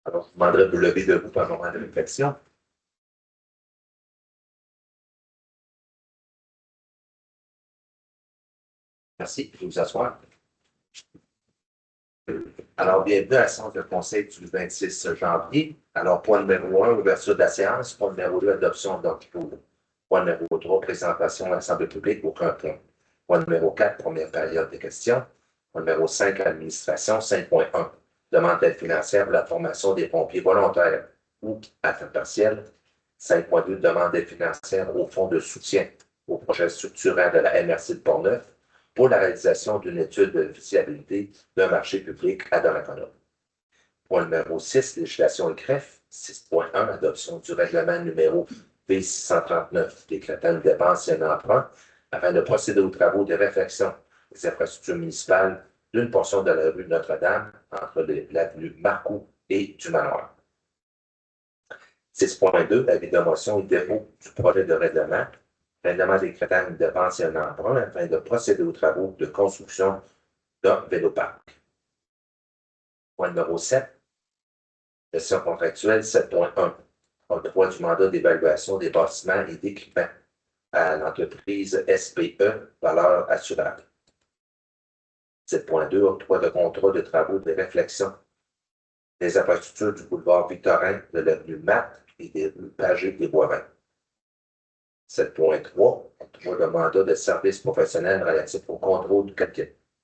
Alors, je vous demanderai de vous lever debout pour un moment de réflexion. Merci, je vais vous asseoir. Alors, bienvenue à la séance de conseil du 26 janvier. Alors, point numéro 1, ouverture de la séance. Point numéro 2, adoption d'ordre. Point numéro 3, présentation à l'Assemblée publique, aucun point. Point numéro 4, première période des questions. Point numéro 5, administration. 5.1, demande d'aide financière pour la formation des pompiers volontaires ou à temps partiel. 5.2, demande d'aide financière au fonds de soutien au projet structurant de la MRC de Portneuf pour la réalisation d'une étude de viabilité d'un marché public à Donnacona. Point numéro 6, législation et CREF. 6.1, adoption du règlement numéro V639 décrétant une dépense et un emprunt afin de procéder aux travaux de réfection des infrastructures municipales d'une portion de la rue Notre-Dame entre l'avenue Marcoux et du Manoir. 6.2, avis de motion et dépôt du projet de règlement décrétant une dépense et un emprunt afin de procéder aux travaux de construction d'un véloparc. Point numéro 7, gestion contractuelle 7.1, octroi du mandat d'évaluation des bâtiments et d'équipements à l'entreprise SPE, valeur assurable. 7.2, octroi de contrat de travaux de réflexion des infrastructures du boulevard Victorin, de l'avenue Matte et des rues Pagé et Boivin. 7.3, octroi de mandat de service professionnel relatif au contrôle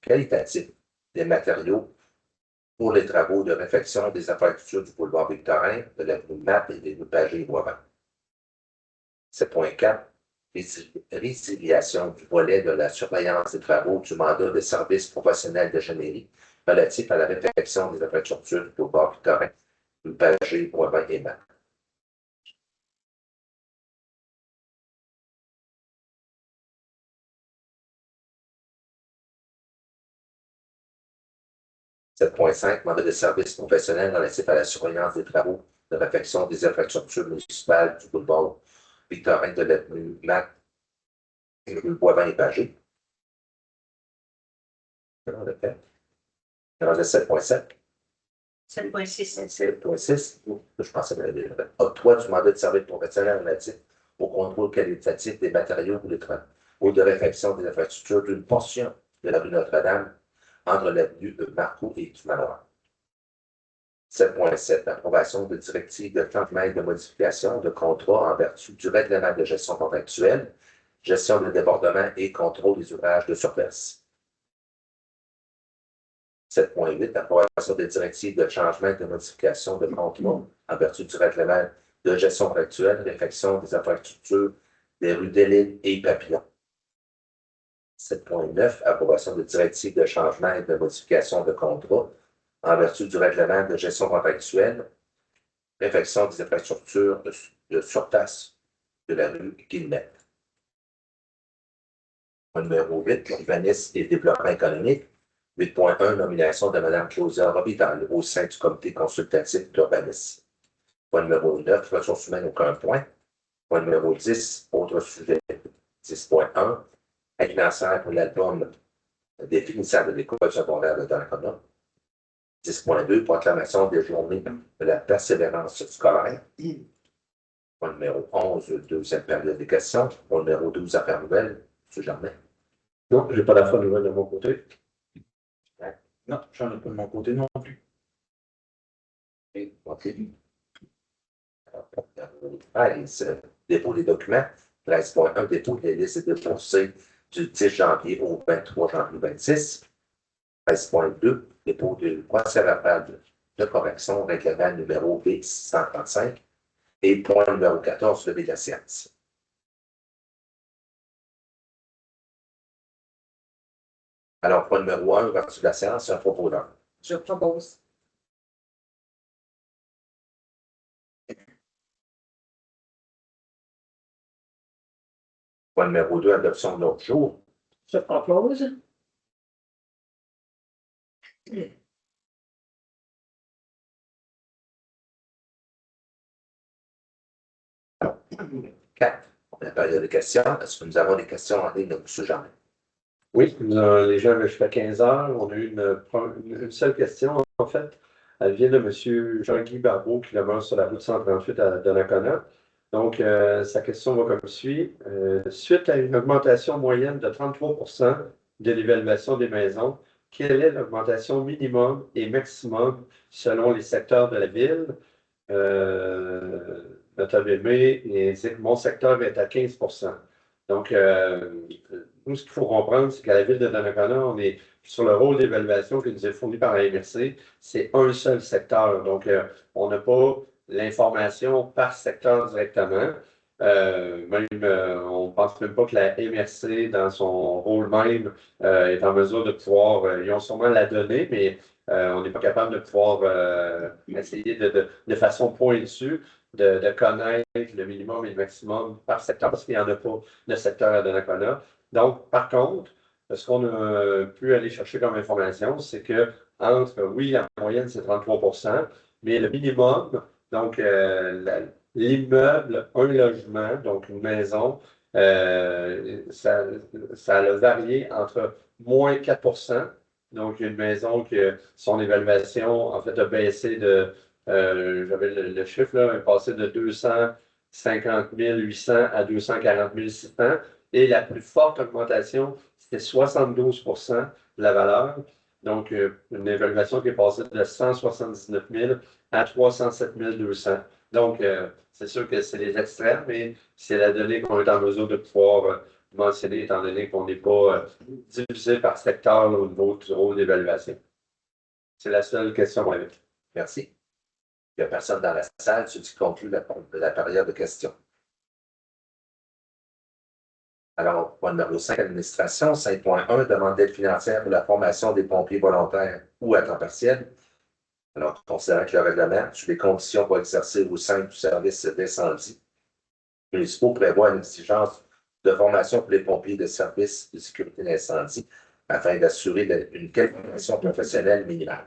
qualitatif des matériaux pour les travaux de réfection des infrastructures du boulevard Victorin, de l'avenue Matte et des rues Pagé et Boivin. 7.4, résiliation du volet de la surveillance des travaux du mandat de service professionnel d'ingénierie relatif à la réfection des infrastructures du boulevard Victorin, rue Pagé, Boivin et Matte. 7.5, mandat de service professionnel relatif à la surveillance des travaux de réfection des infrastructures municipales du boulevard Victorin, de l'avenue Matte et rue Boivin et Pagé. On a fait. On a 7.7. 7.6. 7.6. Je pensais que j'avais fait. Octroi du mandat de service professionnel relatif au contrôle qualitatif des matériaux ou de réfection des infrastructures d'une portion de la rue Notre-Dame entre l'avenue Marcoux et du Manoir. 7.7. Approbation de directives de changement et de modification de contrat en vertu du règlement de gestion contractuelle, gestion des débordements et contrôle des ouvrages de surface. 7.8. Approbation des directives de changement et de modification de contrat en vertu du règlement de gestion contractuelle, réfection des infrastructures des rues Delisle et Papillon. 7.9. Approbation de directives de changement et de modification de contrat en vertu du règlement de gestion contractuelle, réfection des infrastructures de surface de la rue Guillemette. Numéro 8, urbanisme et développement économique. 8.1, nomination de Mme Claudia Robitaille au sein du comité consultatif d'urbanisme. Point numéro 9, ressources humaines, aucun point. Point numéro 10, autre sujet. 10.1, aide financière pour l'album des finissants de l'école secondaire de Donnacona. 10.2, proclamation des journées de la persévérance scolaire. Point numéro 11, deuxième période des questions. Point numéro 12, affaires nouvelles. M. Germain. Non, je n'ai pas d'affaires nouvelles de mon côté. Ouais. Non, j'en ai pas de mon côté non plus. OK. Alors, 13, dépôt des documents. 13.1, dépôt des listes déposées du 10 janvier au 23 janvier 26. 13.2, dépôt du procès-verbal de correction, règlement numéro B635. Et point numéro 14, levé de la séance. Alors, point numéro 1, ouverture de la séance, un propos d'ordre. Je propose. Point numéro 2, adoption de l'autre jour. Je propose. Quatre, la période de questions. Est-ce que nous avons des questions en ligne de M. Germain? Oui, les gens jusqu'à 15 heures. On a eu une seule question, en fait. Elle vient de M. Jean-Guy Barbeau, qui demeure sur la route 138 à Donnacona. Donc, sa question va comme suit. Suite à une augmentation moyenne de 33% de l'évaluation des maisons, quelle est l'augmentation minimum et maximum selon les secteurs de la ville? Notamment, mon secteur est à 15%. Donc, nous, ce qu'il faut comprendre, c'est qu'à la ville de Donnacona, on est sur le rôle d'évaluation qui nous est fourni par la MRC, c'est un seul secteur. Donc, on n'a pas l'information par secteur directement. On ne pense même pas que la MRC, dans son rôle même, est en mesure de pouvoir, ils ont sûrement la donnée, mais on n'est pas capable de pouvoir essayer de façon pointue de connaître le minimum et le maximum par secteur, parce qu'il n'y en a pas de secteur à Donnacona. Donc, par contre, ce qu'on a pu aller chercher comme information, c'est que oui, la moyenne, c'est 33%, mais le minimum, donc l'immeuble, un logement, donc une maison, ça a varié entre moins 4%. Donc, une maison que son évaluation, en fait, a baissé j'avais le chiffre là, est passé de 250 800 à 240 600. Et la plus forte augmentation, c'était 72% de la valeur. Donc, une évaluation qui est passée de 179 000 à 307 200. Donc, c'est sûr que c'est les extrêmes, mais c'est la donnée qu'on est en mesure de pouvoir mentionner, étant donné qu'on n'est pas divisé par secteur au niveau du rôle d'évaluation. C'est la seule question avec. Merci. Il n'y a personne dans la salle, tu conclus la période de questions. Alors, point numéro 5, administration. 5.1, demande d'aide financière pour la formation des pompiers volontaires ou à temps partiel. Alors, considérant que le règlement sur les conditions pour exercer au sein du service d'incendie municipaux prévoit une exigence de formation pour les pompiers de service de sécurité d'incendie afin d'assurer une qualification professionnelle minimale.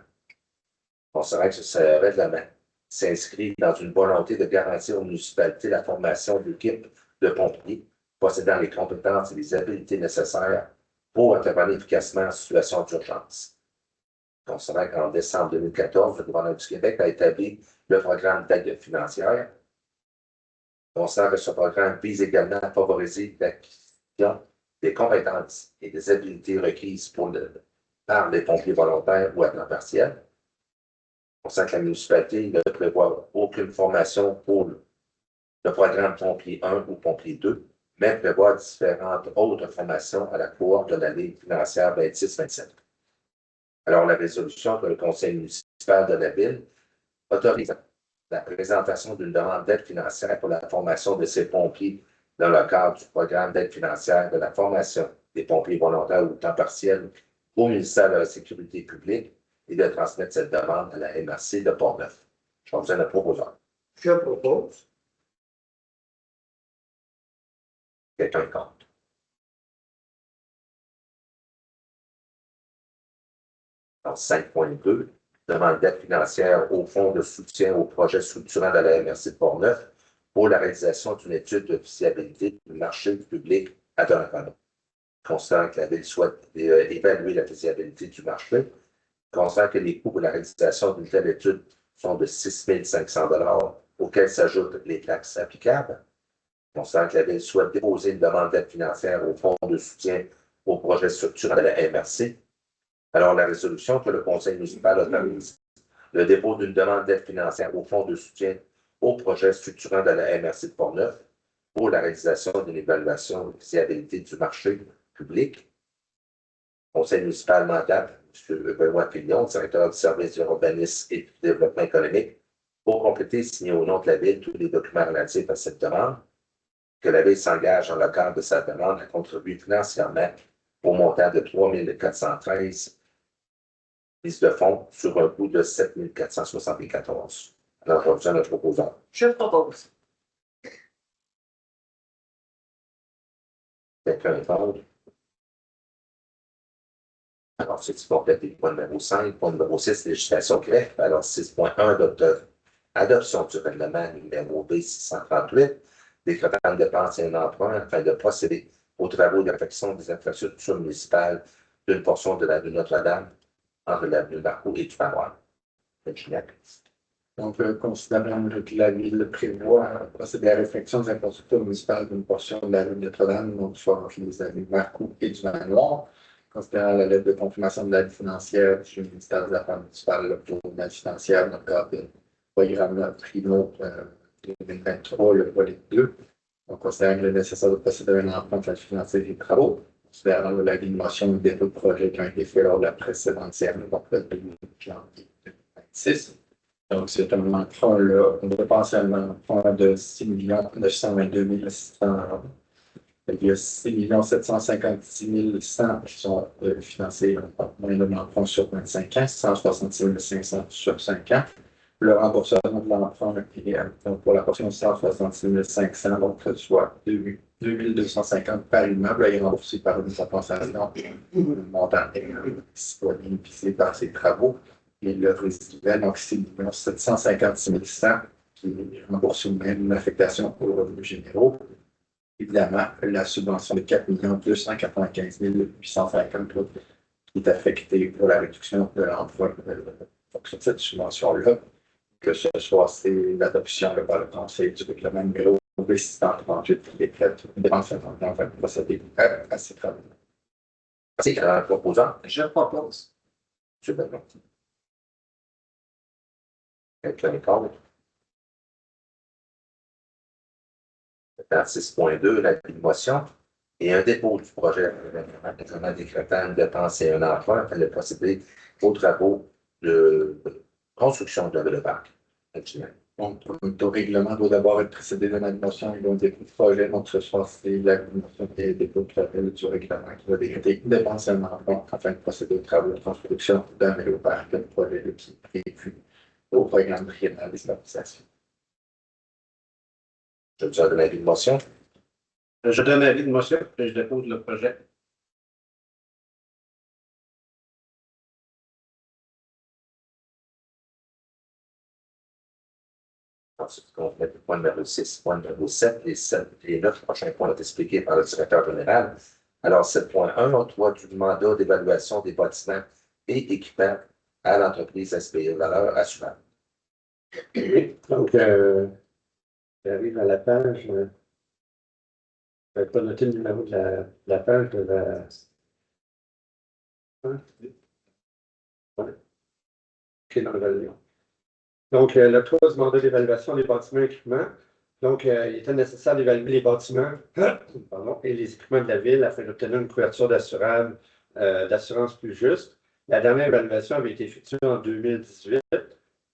Considérant que ce règlement s'inscrit dans une volonté de garantir aux municipalités la formation d'équipes de pompiers possédant les compétences et les habiletés nécessaires pour intervenir efficacement en situation d'urgence. Considérant qu'en décembre 2014, le gouvernement du Québec a établi le programme d'aide financière. Considérant que ce programme vise également à favoriser l'acquisition des compétences et des habiletés requises par les pompiers volontaires ou à temps partiel. Considérant que la municipalité ne prévoit aucune formation pour le programme Pompier 1 ou Pompier 2, mais prévoit différentes autres formations à la cohorte de l'année financière 26-27. Alors, la résolution que le Conseil municipal de la Ville autorise la présentation d'une demande d'aide financière pour la formation de ces pompiers dans le cadre du programme d'aide financière de la formation des pompiers volontaires ou temps partiel au ministère de la Sécurité publique et de transmettre cette demande à la MRC de Port-Neuf. Je vais vous en proposer. Je propose. Quelqu'un est contre. Alors, 5.2, demande d'aide financière au fonds de soutien au projet structurant de la MRC de Port-Neuf pour la réalisation d'une étude de fiabilité du marché public à Donnacona. Considérant que la Ville souhaite évaluer la faisabilité du marché, considérant que les coûts pour la réalisation d'une telle étude sont de 6 500 $ auxquels s'ajoutent les taxes applicables, considérant que la Ville souhaite déposer une demande d'aide financière au fonds de soutien au projet structurant de la MRC. Alors, la résolution que le Conseil municipal autorise le dépôt d'une demande d'aide financière au fonds de soutien au projet structurant de la MRC de Port-Neuf pour la réalisation d'une évaluation de fiabilité du marché public. Le Conseil municipal mandate M. Benoît Pignon, directeur du service d'urbanisme et du développement économique, pour compléter et signer au nom de la Ville tous les documents relatifs à cette demande, que la Ville s'engage dans le cadre de sa demande à contribuer financièrement au montant de 3 413 mise de fonds sur un coût de 7 474. Alors, je reviens à notre proposant. Je propose. Quelqu'un est contre? Alors, c'est complété. Point numéro 5. Point numéro 6, législation greffe. Alors, 6.1, adoption du règlement numéro B638, décrétant une dépense et un emprunt afin de procéder aux travaux d'affection des infrastructures municipales d'une portion de l'avenue Notre-Dame entre l'avenue Marcoux et du Manoir. Donc, considérant que la ville prévoit procéder à la réfection des infrastructures municipales d'une portion de la rue Notre-Dame, donc soit les avenues Marcoux et du Manoir, considérant la lettre de confirmation de l'aide financière du ministère des Affaires municipales pour l'aide financière dans le cadre du programme Primo 2023, le volet 2, donc considérant qu'il est nécessaire de procéder à un emprunt pour financer les travaux, considérant la motion des deux projets qui ont été faits lors de la précédente séance, donc le 2 janvier 2026. Donc, c'est un emprunt, là, on dépense un emprunt de 6 922 600. Il y a 6 756 100 qui sont financés par moyen de l'emprunt sur 25 ans, 166 500 sur 5 ans. Le remboursement de l'emprunt est pour la portion de 166 500, donc soit 2 250 par immeuble, est remboursé par une compensation montant disponible par ces travaux. Et le résiduel, donc 6 756 100 qui est remboursé même une affectation pour les revenus généraux. Évidemment, la subvention de 4 295 850 qui est affectée pour la réduction de l'emploi sur cette subvention-là, que ce soit l'adoption par le Conseil du règlement numéro 638 qui est fait dépenses enfin procéder à ces travaux. Merci, proposant. Je propose. M. Benoît. Quelqu'un contre? 6.2, la motion et un dépôt du projet de décrétant une dépense et un emprunt afin de procéder aux travaux de construction de le parc. Donc, le règlement doit d'abord être précédé d'une admission et d'un dépôt de projet. Donc, ce soir, c'est la commission et le dépôt de projet du règlement qui va décréter une dépense et un emprunt afin de procéder aux travaux de construction d'un le parc, le projet qui est prévu au programme triennal des stabilisations. Je vous donne l'avis de motion. Je donne l'avis de motion et je dépose le projet. Ensuite, on met le point numéro 6, point numéro 7, les 9 prochains points sont expliqués par le directeur général. Alors, 7.1, octroi du mandat d'évaluation des bâtiments et équipements à l'entreprise SPE Valeurs Assurances. Donc, j'arrive à la page. Je n'avais pas noté le numéro de la page de la. Ouais. OK, dans le lion. Donc, le 3 du mandat d'évaluation des bâtiments et équipements. Donc, il était nécessaire d'évaluer les bâtiments et les équipements de la ville afin d'obtenir une couverture d'assurance plus juste. La dernière évaluation avait été effectuée en 2018.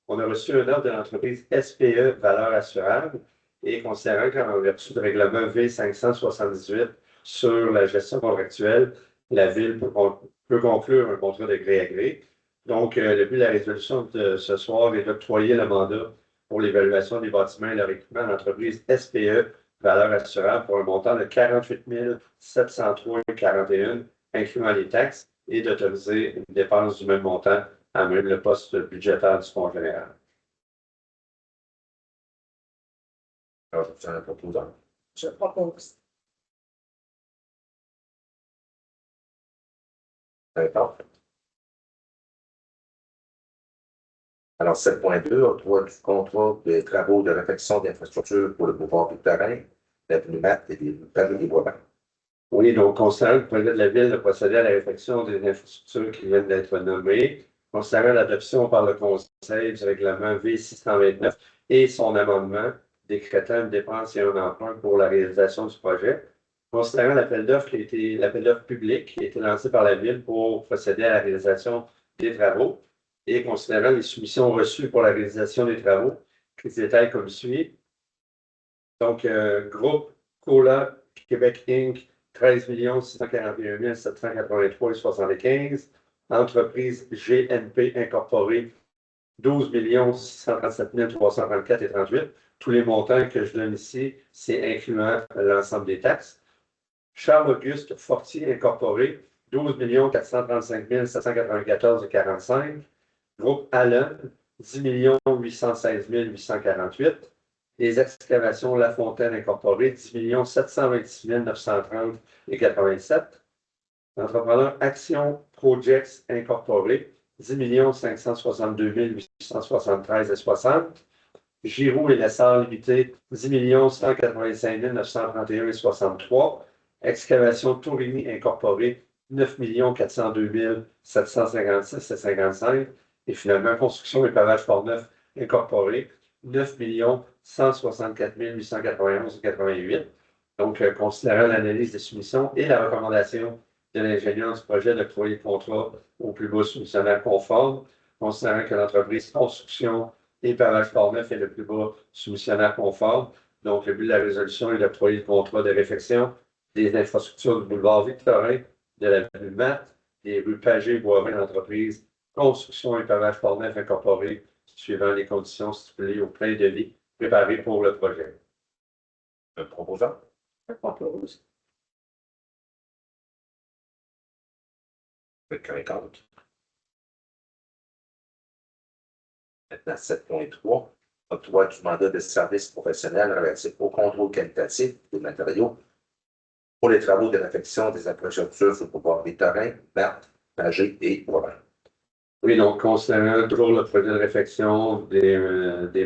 On a reçu un ordre de l'entreprise SPE Valeurs Assurables et considérant qu'en vertu du règlement V578 sur la gestion contractuelle, la ville peut conclure un contrat de gré à gré. Donc, le but de la résolution de ce soir est d'octroyer le mandat pour l'évaluation des bâtiments et leur équipement à l'entreprise SPE Valeurs Assurables pour un montant de 48 703,41, incluant les taxes, et d'autoriser une dépense du même montant à même le poste budgétaire du fonds général. Alors, je vous donne un proposant. Je propose. D'accord. Alors, 7.2, octroi du contrat de travaux de réfection d'infrastructures pour le boulevard Victorin, l'avenue Matt et les Paris des Bois-Blancs. Oui, donc, concernant le projet de la Ville de procéder à la réfection des infrastructures qui viennent d'être nommées, concernant l'adoption par le Conseil du règlement V629 et son amendement décrétant une dépense et un emprunt pour la réalisation du projet, considérant l'appel d'offres public qui a été lancé par la Ville pour procéder à la réalisation des travaux et considérant les soumissions reçues pour la réalisation des travaux, qui se détaillent comme suit. Donc, groupe Cola Québec Inc., 13 641 783,75. Entreprise GNP Incorporée, 12 637 334,38. Tous les montants que je donne ici, c'est incluant l'ensemble des taxes. Charles-Auguste Fortier Incorporé, 12 435 794,45. Groupe Allen, 10 816 848. Les excavations La Fontaine Incorporée, 10 726 930,87. L'entrepreneur Action Projects Incorporé, 10 562 873,60. Giroux et Lessard Limité, 10 185 931,63. Excavation Tourigny Incorporée, 9 402 756,55. Et finalement, Construction et Pavage Portneuf Incorporé, 9 164 891,88. Donc, considérant l'analyse des soumissions et la recommandation de l'ingénieur du projet d'octroyer le contrat au plus bas soumissionnaire conforme, considérant que l'entreprise Construction et Pavage Portneuf est le plus bas soumissionnaire conforme. Donc, le but de la résolution est d'octroyer le contrat de réfection des infrastructures du boulevard Victorin, de l'avenue Matte, des rues Pagé et Boivin d'entreprise Construction et Pavage Portneuf Incorporé, suivant les conditions stipulées au plein de vie préparé pour le projet. Un proposant? Je propose. Quelqu'un contre? Maintenant, 7.3. Octroi du mandat de service professionnel relatif au contrôle qualitatif des matériaux pour les travaux de réfection des infrastructures sur le boulevard Victorin, Matte, Pagé et Boivin. Oui, donc, concernant toujours le projet de réfection des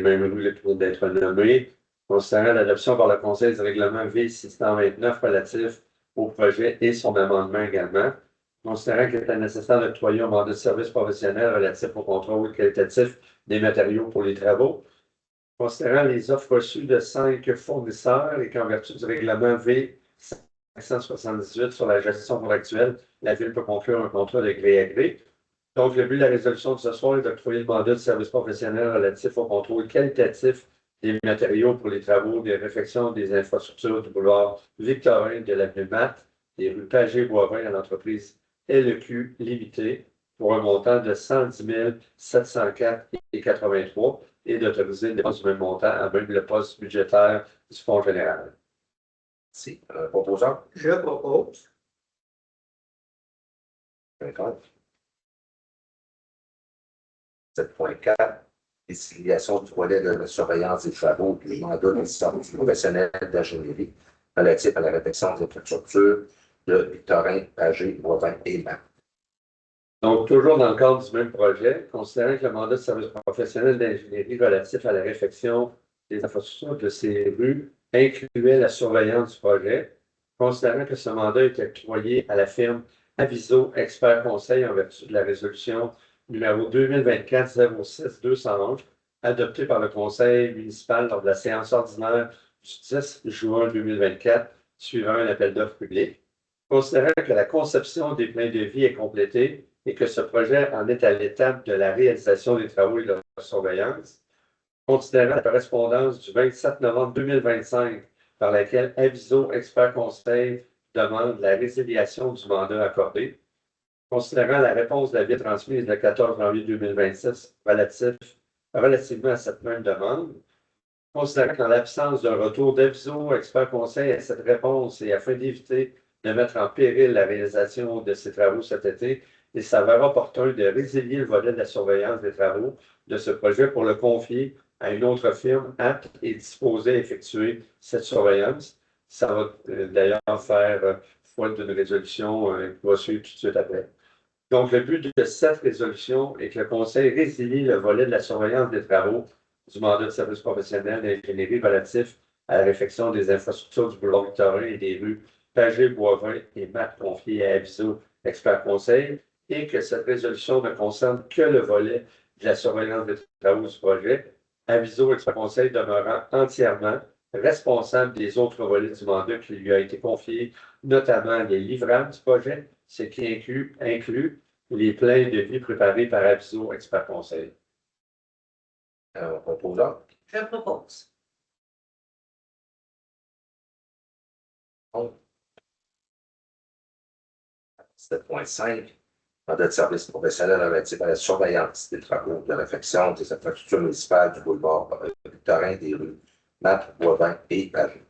mêmes rues qui viennent d'être nommées, concernant l'adoption par le Conseil du règlement V629 relatif au projet et son amendement également, considérant qu'il était nécessaire d'octroyer un mandat de service professionnel relatif au contrôle qualitatif des matériaux pour les travaux, considérant les offres reçues de 5 fournisseurs et qu'en vertu du règlement V578 sur la gestion contractuelle, la Ville peut conclure un contrat de gré à gré. Donc, le but de la résolution de ce soir est d'octroyer le mandat de service professionnel relatif au contrôle qualitatif des matériaux pour les travaux de réfection des infrastructures du boulevard Victorin, de l'avenue Matte, des rues Pagé et Boivin à l'entreprise LEQ Limité pour un montant de 110 704,83 et d'autoriser les dépenses du même montant à même le poste budgétaire du Fonds général. Merci. Un proposant? Je propose. Quelqu'un contre? 7.4. Désignation du volet de la surveillance des travaux du mandat de service professionnel d'ingénierie relatif à la réfection des infrastructures de Victorin, Pagé, Boivin et Matte. Donc, toujours dans le cadre du même projet, considérant que le mandat de service professionnel d'ingénierie relatif à la réfection des infrastructures de ces rues incluait la surveillance du projet, considérant que ce mandat était octroyé à la firme Aviso Expert Conseil en vertu de la résolution numéro 2024-06-211, adoptée par le Conseil municipal lors de la séance ordinaire du 10 juin 2024, suivant un appel d'offres public. Considérant que la conception des plans de vie est complétée et que ce projet en est à l'étape de la réalisation des travaux et de la surveillance, considérant la correspondance du 27 novembre 2025 par laquelle Aviso Expert Conseil demande la résiliation du mandat accordé, considérant la réponse de la Ville transmise le 14 janvier 2026 relativement à cette même demande, considérant qu'en l'absence d'un retour d'Aviso Expert Conseil à cette réponse et afin d'éviter de mettre en péril la réalisation de ces travaux cet été, il s'avère opportun de résilier le volet de la surveillance des travaux de ce projet pour le confier à une autre firme apte et disposée à effectuer cette surveillance. Ça va d'ailleurs faire foi d'une résolution qui va suivre tout de suite après. Donc, le but de cette résolution est que le Conseil résilie le volet de la surveillance des travaux du mandat de service professionnel d'ingénierie relatif à la réfection des infrastructures du boulevard Victorin et des rues Pagé, Boivin et Matte confiées à Aviso Expert Conseil, et que cette résolution ne concerne que le volet de la surveillance des travaux du projet, Aviso Expert Conseil demeurant entièrement responsable des autres volets du mandat qui lui a été confié, notamment les livrables du projet, ce qui inclut les plans de vie préparés par Aviso Expert Conseil. Un proposant? Je propose. 7.5. Mandat de service professionnel relatif à la surveillance des travaux de réfection des infrastructures municipales du boulevard Victorin, des rues Matte, Boivin et Pagé.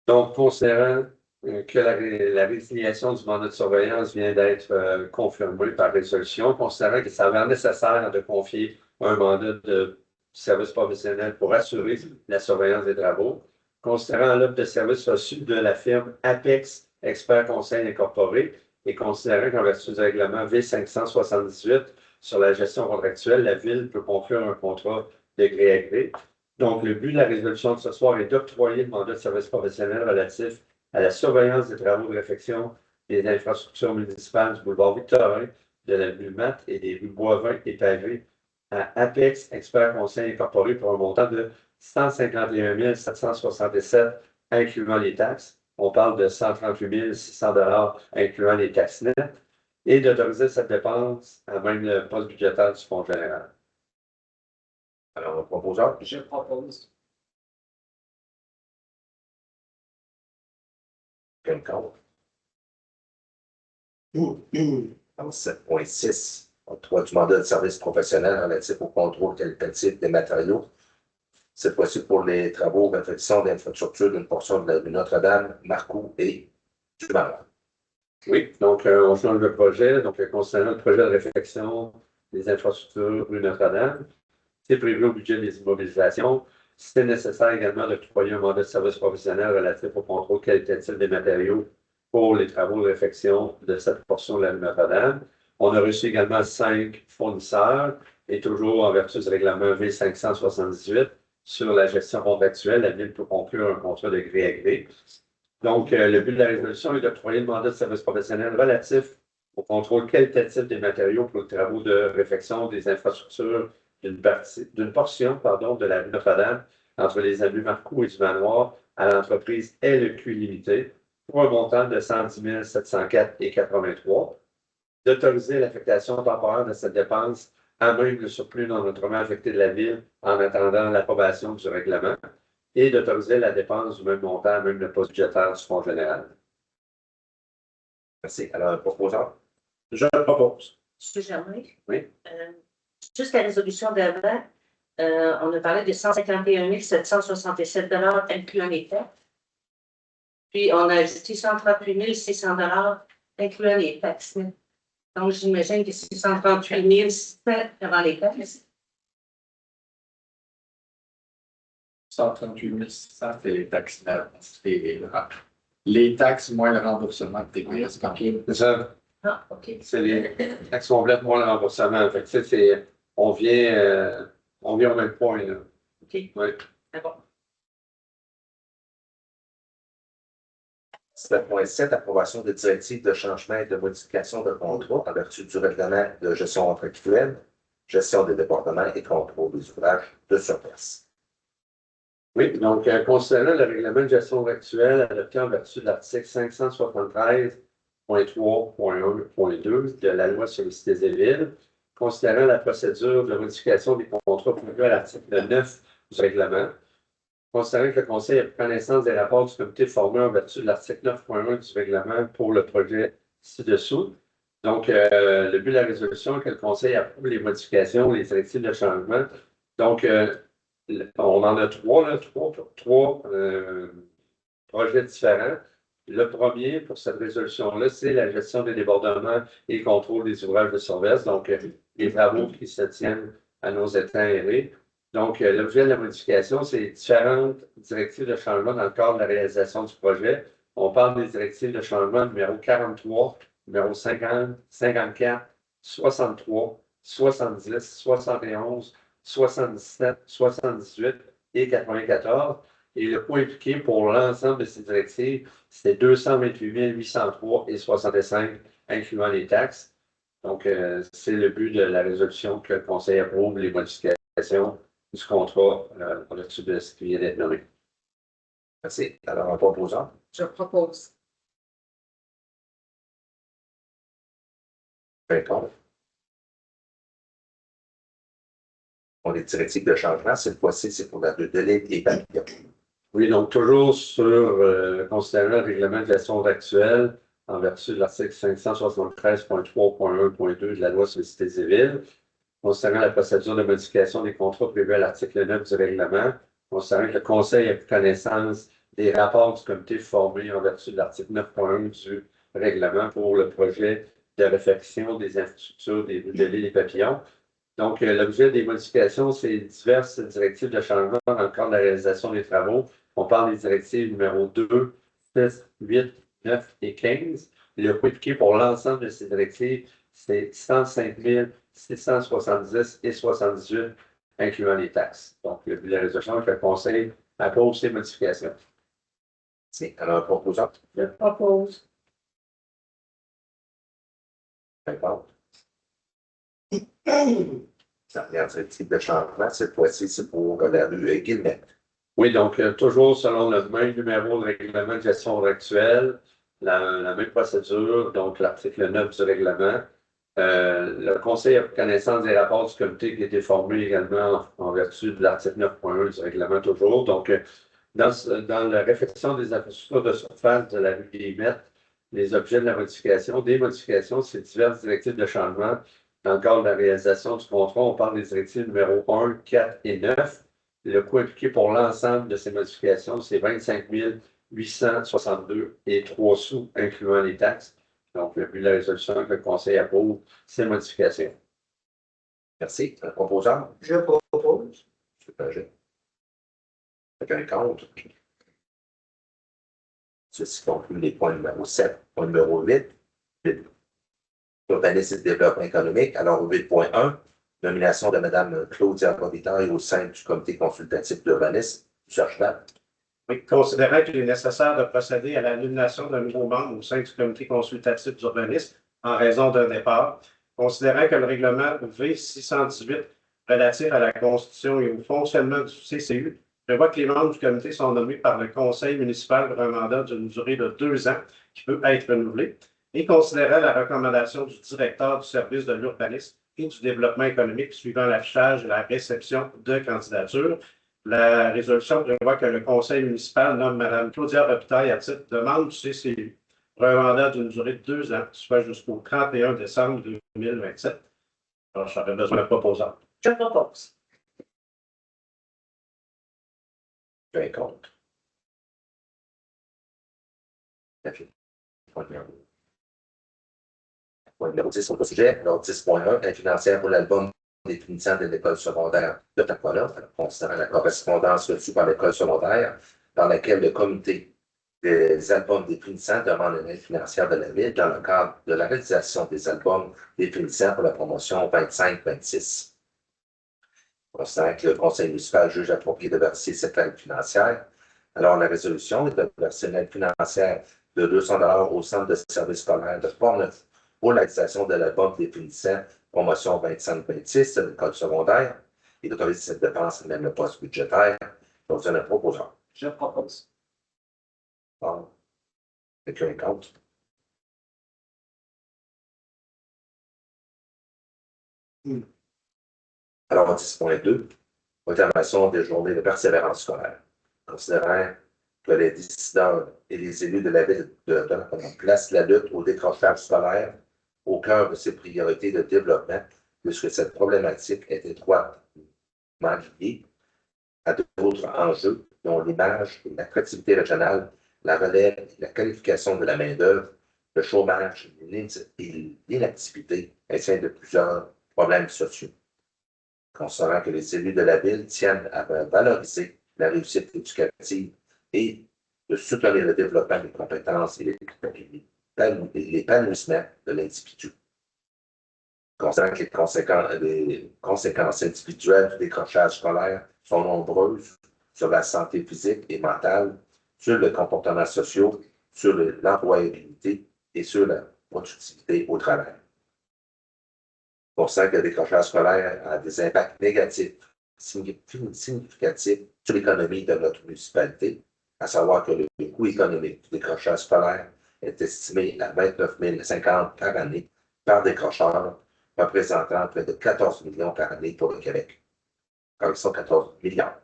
Donc, considérant que la résiliation du mandat de surveillance vient d'être confirmée par résolution, considérant qu'il s'avère nécessaire de confier un mandat de service professionnel pour assurer la surveillance des travaux, considérant l'offre de service reçue de la firme Apex Expert Conseil Incorporé et considérant qu'en vertu du règlement V578 sur la gestion contractuelle, la Ville peut conclure un contrat de gré à gré. Donc, le but de la résolution de ce soir est d'octroyer le mandat de service professionnel relatif à la surveillance des travaux de réfection des infrastructures municipales du boulevard Victorin, de l'avenue Matte et des rues Boivin et Pavé à Apex Expert Conseil Incorporé pour un montant de 151 767, incluant les taxes. On parle de 138 600 incluant les taxes nettes, et d'autoriser cette dépense à même le poste budgétaire du Fonds général. Alors, le proposeur, Je propose. quel compte? 7.6, octroi du mandat de service professionnel relatif au contrôle qualitatif des matériaux. Cette fois-ci pour les travaux de réfection d'infrastructure d'une portion de la rue Notre-Dame, Marcoux et du Manoir. Oui, donc on change le projet. Donc, concernant le projet de réfection des infrastructures rue Notre-Dame, c'est prévu au budget des immobilisations. C'est nécessaire également d'octroyer un mandat de service professionnel relatif au contrôle qualitatif des matériaux pour les travaux de réfection de cette portion de la rue Notre-Dame. On a reçu également 5 fournisseurs et toujours en vertu du règlement V578 sur la gestion contractuelle, la Ville peut conclure un contrat de gré à gré. Donc, le but de la résolution est d'octroyer le mandat de service professionnel relatif au contrôle qualitatif des matériaux pour les travaux de réfection des infrastructures d'une portion de la rue Notre-Dame entre les avenues Marcoux et du Manoir à l'entreprise LEQ Limitée pour un montant de 110 704,83, d'autoriser l'affectation temporaire de cette dépense à même le surplus non autrement affecté de la Ville en attendant l'approbation du règlement et d'autoriser la dépense du même montant à même le poste budgétaire du Fonds général. Merci. Alors, le proposeur, Je propose. M. Germain? Oui. Juste la résolution d'avant, on a parlé de 151 767 incluant les taxes. Puis, on a ajouté 138 600 incluant les taxes. Donc, j'imagine que c'est 138 600 avant les taxes. 138 600, c'est les taxes nettes. Les taxes moins le remboursement de TPS. C'est ça. Ah, OK. C'est les taxes complètes moins le remboursement. Fait que, on vient au même point. Là. OK. Oui. D'accord. 7.7, approbation de directives de changement et de modification de contrat en vertu du règlement de gestion contractuelle, gestion des départements et contrôle des ouvrages de surface. Oui, donc, concernant le règlement de gestion actuel adopté en vertu de l'article 573.3.1.2 de la loi sur les cités et villes, considérant la procédure de modification des contrats prévue à l'article 9 du règlement, considérant que le Conseil a pris connaissance des rapports du comité formé en vertu de l'article 9.1 du règlement pour le projet ci-dessous. Donc, le but de la résolution est que le Conseil approuve les modifications, les directives de changement. Donc, on en a trois projets différents. Le premier pour cette résolution-là, c'est la gestion des débordements et le contrôle des ouvrages de surveillance, donc les travaux qui se tiennent à nos étangs aérés. Donc, l'objet de la modification, c'est différentes directives de changement dans le cadre de la réalisation du projet. On parle des directives de changement numéro 43, numéro 50, 54, 63, 70, 71, 77, 78 et 94. Et le coût impliqué pour l'ensemble de ces directives, c'est 228 803 et 65, incluant les taxes. Donc, c'est le but de la résolution que le Conseil approuve les modifications du contrat au-dessus de ce qui vient d'être nommé. Merci. Alors, un proposant, Je propose. un compte. Pour les directives de changement, cette fois-ci, c'est pour la délai des papillons. Oui, donc toujours sur considérant le règlement de gestion actuelle en vertu de l'article 573.3.1.2 de la loi sur les cités et villes, concernant la procédure de modification des contrats prévus à l'article 9 du règlement, concernant que le Conseil a pris connaissance des rapports du comité formé en vertu de l'article 9.1 du règlement pour le projet de réfection des infrastructures des rues de l'île des Papillons. Donc, l'objet des modifications, c'est diverses directives de changement dans le cadre de la réalisation des travaux. On parle des directives numéro 2, 6, 8, 9 et 15. Le coût impliqué pour l'ensemble de ces directives, c'est 105 670 et 78, incluant les taxes. Donc, le but de la résolution est que le Conseil approuve ces modifications. Merci. Alors, proposant. Je propose. D'accord. Dernière directive de changement, cette fois-ci, c'est pour la rue Guillemette. Oui, donc, toujours selon le même numéro de règlement de gestion actuel, la même procédure, donc l'article 9 du règlement. Le Conseil a pris connaissance des rapports du comité qui a été formé également en vertu de l'article 9.1 du règlement toujours. Donc, dans la réflexion des infrastructures de surface de la rue Guillemette, les objets de la modification, des modifications, c'est diverses directives de changement. Dans le cadre de la réalisation du contrat, on parle des directives numéro 1, 4 et 9. Le coût impliqué pour l'ensemble de ces modifications, c'est 25 862 et 3 sous, incluant les taxes. Donc, le but de la résolution est que le Conseil approuve ces modifications. Merci. Un proposant. Je propose. M. Paget. Quelqu'un contre? Ceci conclut les points numéro 7. Point numéro 8. Urbanisme et développement économique. Alors, 8.1, nomination de Mme Claudia Robitaille au sein du comité consultatif d'urbanisme. Oui, considérant qu'il est nécessaire de procéder à la nomination d'un nouveau membre au sein du comité consultatif d'urbanisme en raison d'un départ, considérant que le règlement V618 relatif à la constitution et au fonctionnement du CCU prévoit que les membres du comité sont nommés par le conseil municipal pour un mandat d'une durée de 2 ans qui peut être renouvelé, et considérant la recommandation du directeur du service de l'urbanisme et du développement économique suivant l'affichage et la réception de candidatures, la résolution prévoit que le conseil municipal nomme Mme Claudia Robitaille à titre de membre du CCU pour un mandat d'une durée de 2 ans, soit jusqu'au 31 décembre 2027. Alors, j'aurais besoin de proposants. Je propose. Quelqu'un contre? Point numéro 10, autre sujet. Alors, 10.1, aide financière pour l'album définissant de l'école secondaire de Taquana, considérant la correspondance reçue par l'école secondaire, dans laquelle le comité des albums définissants demande une aide financière de la Ville dans le cadre de la réalisation des albums définissants pour la promotion 25-26. Considérant que le conseil municipal juge approprié de verser cette aide financière, alors la résolution est de verser une aide financière de 200 $ au centre de services scolaires de Port-Neuf pour la réalisation de l'album définissant promotion 25-26 de l'école secondaire et d'autoriser cette dépense même le poste budgétaire. Donc, c'est un proposant. Je propose. Bon. Quelqu'un contre? Alors, 10.2, proclamation des journées de persévérance scolaire. Considérant que les décideurs et les élus de la ville de placent la lutte au décrochage scolaire au cœur de ses priorités de développement, puisque cette problématique est étroitement liée à d'autres enjeux, dont l'image et l'attractivité régionale, la relève et la qualification de la main-d'œuvre, le chômage et l'inactivité, ainsi de plusieurs problèmes sociaux. Considérant que les élus de la ville tiennent à valoriser la réussite éducative et de soutenir le développement des compétences et l'épanouissement de l'individu. Considérant que les conséquences individuelles du décrochage scolaire sont nombreuses sur la santé physique et mentale, sur le comportement social, sur l'employabilité et sur la productivité au travail. Considérant que le décrochage scolaire a des impacts négatifs significatifs sur l'économie de notre municipalité, à savoir que le coût économique du décrochage scolaire est estimé à 29 050 par année par décrocheur, représentant près de 14 millions par année pour le Québec. Avec 114 milliards.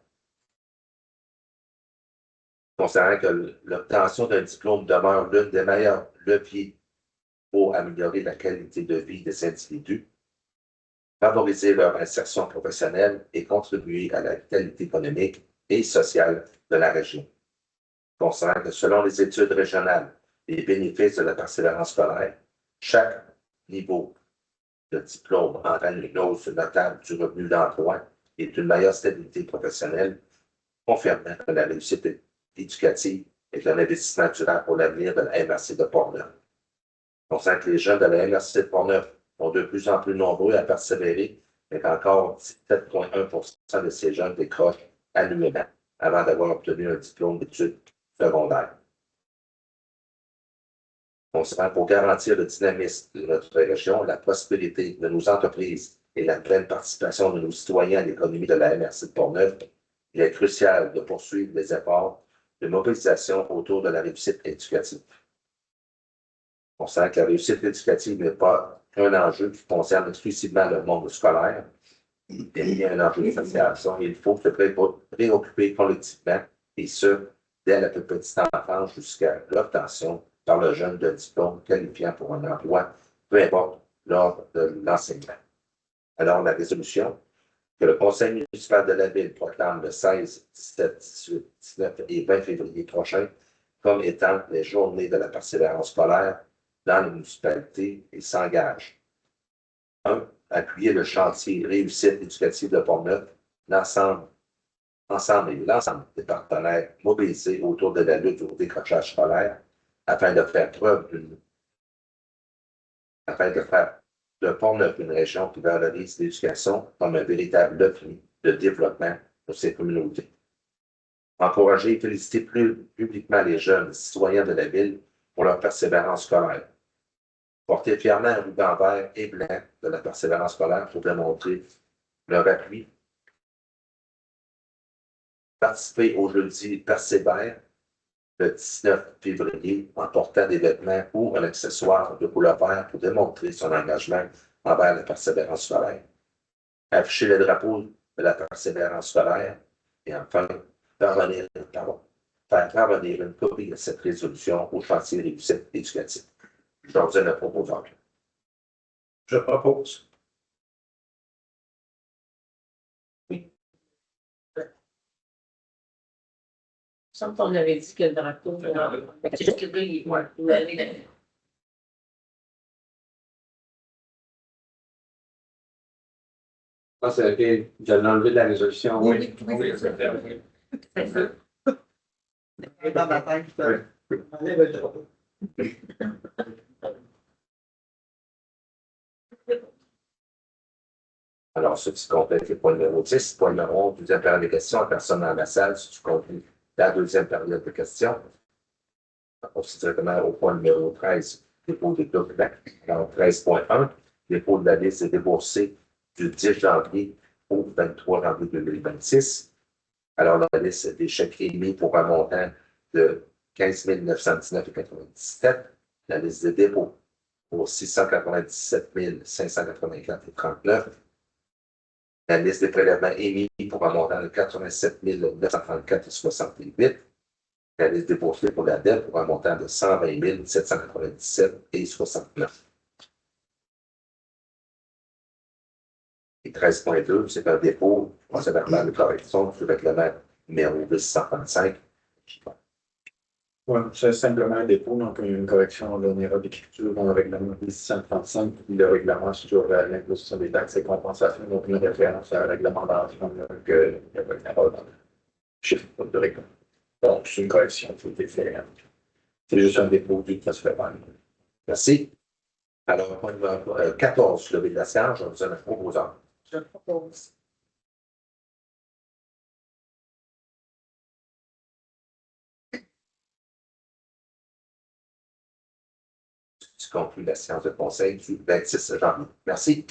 Considérant que l'obtention d'un diplôme demeure l'un des meilleurs leviers pour améliorer la qualité de vie des individus, favoriser leur insertion professionnelle et contribuer à la vitalité économique et sociale de la région. Considérant que selon les études régionales, les bénéfices de la persévérance scolaire, chaque niveau de diplôme entraîne une hausse notable du revenu d'emploi et d'une meilleure stabilité professionnelle, confirmant que la réussite éducative est un investissement durable pour l'avenir de la MRC de Port-Neuf. Considérant que les jeunes de la MRC de Port-Neuf sont de plus en plus nombreux à persévérer, mais qu'encore 17,1 de ces jeunes décrochent annuellement avant d'avoir obtenu un diplôme d'études secondaires. Considérant pour garantir le dynamisme de notre région, la prospérité de nos entreprises et la pleine participation de nos citoyens à l'économie de la MRC de Portneuf, il est crucial de poursuivre les efforts de mobilisation autour de la réussite éducative. On sait que la réussite éducative n'est pas un enjeu qui concerne exclusivement le monde scolaire, il y a un enjeu de social. Il faut se préoccuper collectivement, et ce, dès la toute petite enfance jusqu'à l'obtention par le jeune de diplôme qualifiant pour un emploi, peu importe l'ordre de l'enseignement. Alors, la résolution que le Conseil municipal de la Ville proclame le 16, 17, 18, 19 et 20 février prochain comme étant les journées de la persévérance scolaire dans les municipalités et s'engage. 1. Appuyer le chantier réussite éducative de Portneuf, l'ensemble des partenaires mobilisés autour de la lutte au décrochage scolaire afin de faire de Portneuf une région qui valorise l'éducation comme un véritable levier de développement de ses communautés. Encourager et féliciter publiquement les jeunes citoyens de la ville pour leur persévérance scolaire. Porter fièrement un ruban vert et blanc de la persévérance scolaire pour démontrer leur appui. Participer au jeudi Persévère le 19 février en portant des vêtements ou un accessoire de couleur verte pour démontrer son engagement envers la persévérance scolaire. Afficher le drapeau de la persévérance scolaire et enfin faire parvenir une copie de cette résolution au chantier réussite éducative. Je leur donne le proposant. Je propose. Il semble qu'on avait dit que le drapeau. C'est juste que là, il avait. Ah, c'est OK. Je l'ai enlevé de la résolution. Oui. C'est ça. Dans ma tête, enlève le drapeau. Alors, ceci complète le point numéro 10. Point numéro 11, deuxième période de questions à personne dans la salle. Si tu conclus la deuxième période de questions, on passe directement au point numéro 13, dépôt des documents. Alors, 13.1, dépôt de la liste des déboursés du 10 janvier au 23 janvier 2026. Alors, la liste des chèques émis pour un montant de 15 919,97. La liste des dépôts pour 697 584,39. La liste des prélèvements émis pour un montant de 87 934,68. La liste déboursée pour la dette pour un montant de 120 797,69. Et 13.2, c'est un dépôt procès-verbal de correction sur le règlement numéro 235. Oui, c'est simplement un dépôt, donc une correction de l'erreur d'écriture dans le règlement 1635, puis le règlement sur l'imposition des taxes et compensations, donc une référence à la réglementation que il y avait une erreur dans le chiffre de règlement. Donc, c'est une correction qui a été faite. C'est juste un dépôt du procès-verbal. Merci. Alors, point numéro 14, levé de la séance, je vous donne un proposant. Je propose. Tu conclus la séance de conseil du 26 janvier. Merci.